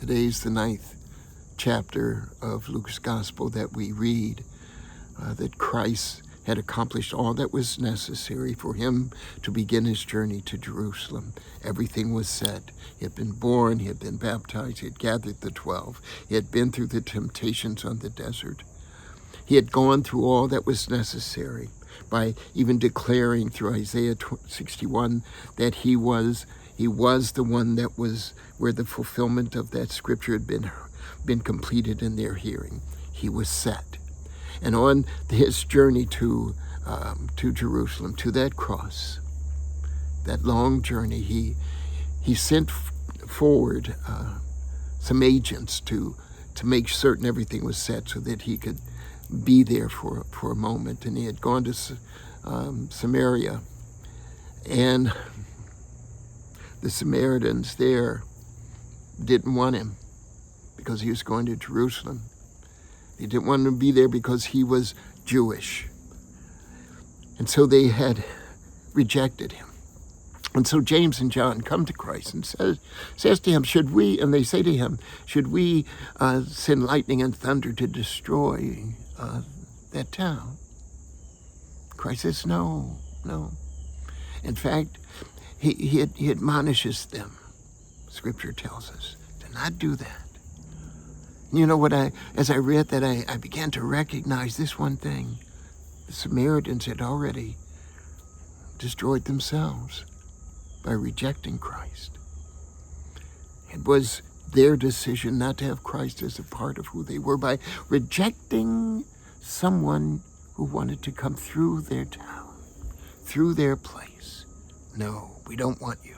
Today's the 9th chapter of Luke's Gospel that we read, that Christ had accomplished all that was necessary for him to begin his journey to Jerusalem. Everything was set. He had been born, he had been baptized, he had gathered the 12. He had been through the temptations on the desert. He had gone through all that was necessary by even declaring through Isaiah 61 that he was the one that was where the fulfillment of that scripture had been completed in their hearing. He was set. And on his journey to Jerusalem, to that cross, that long journey, he sent forward some agents to make certain everything was set so that he could be there for a moment. And he had gone to Samaria, and the Samaritans there didn't want him because he was going to Jerusalem. They didn't want him to be there because he was Jewish. And so they had rejected him. And so James and John come to Christ and says to him, and they say to him, should we send lightning and thunder to destroy that town? Christ says, no. In fact, he admonishes them. Scripture tells us to not do that. You know what? As I read that, I began to recognize this one thing. The Samaritans had already destroyed themselves by rejecting Christ. It was their decision not to have Christ as a part of who they were by rejecting someone who wanted to come through their town, through their place. No, we don't want you.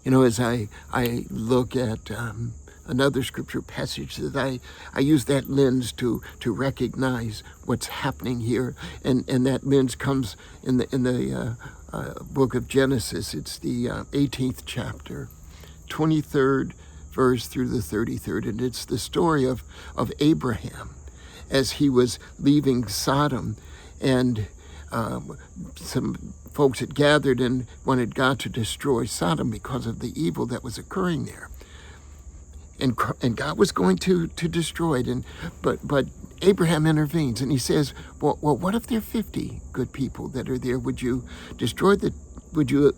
You know, as I look at another scripture passage, that I use that lens to recognize what's happening here, and that lens comes in the book of Genesis. It's the 18th chapter, 23rd verse through the 33rd, and it's the story of Abraham as he was leaving Sodom, and some folks had gathered and wanted God to destroy Sodom because of the evil that was occurring there. And God was going to destroy it, but Abraham intervenes and he says, well, what if there are 50 good people that are there? Would you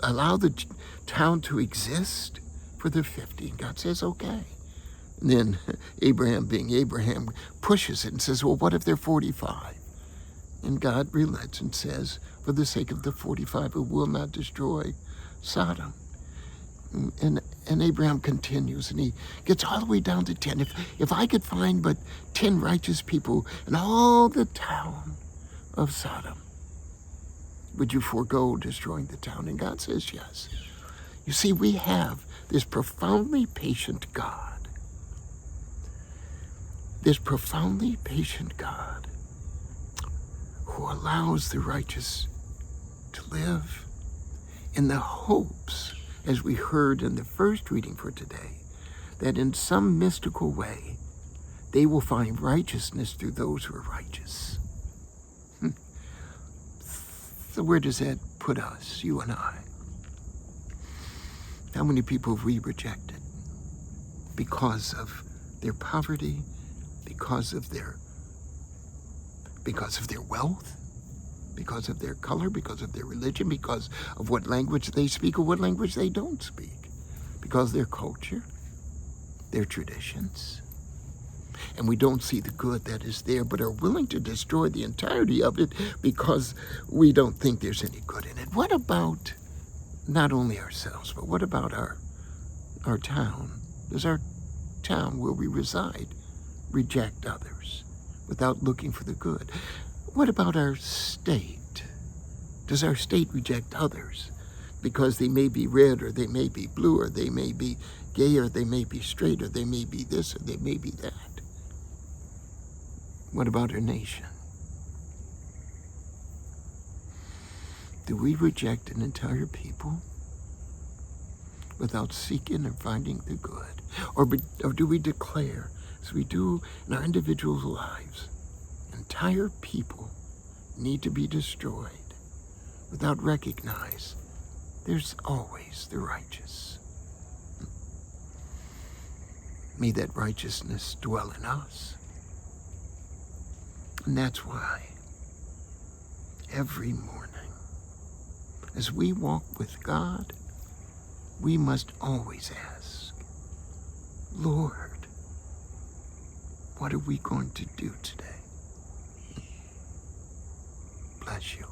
allow the town to exist for the 50? And God says, okay. And then Abraham, being Abraham, pushes it and says, well, what if there are 45? And God relents and says, for the sake of the 45, it will not destroy Sodom. And Abraham continues, and he gets all the way down to 10. If I could find but 10 righteous people in all the town of Sodom, would you forego destroying the town? And God says yes. You see, we have this profoundly patient God. This profoundly patient God who allows the righteous to live in the hopes, as we heard in the first reading for today, that in some mystical way they will find righteousness through those who are righteous. So where does that put us, you and I? How many people have we rejected because of their poverty, because of their wealth, because of their color, because of their religion, because of what language they speak or what language they don't speak, because of their culture, their traditions. And we don't see the good that is there, but are willing to destroy the entirety of it because we don't think there's any good in it. What about not only ourselves, but what about our town? Does our town where we reside reject others without looking for the good? What about our state? Does our state reject others because they may be red, or they may be blue, or they may be gay, or they may be straight, or they may be this, or they may be that? What about our nation? Do we reject an entire people without seeking or finding the good? Or do we declare, as we do in our individual lives, entire people need to be destroyed without recognize there's always the righteous? may that righteousness dwell in us. And that's why every morning, as we walk with God, we must always ask, Lord, what are we going to do today? Bless you.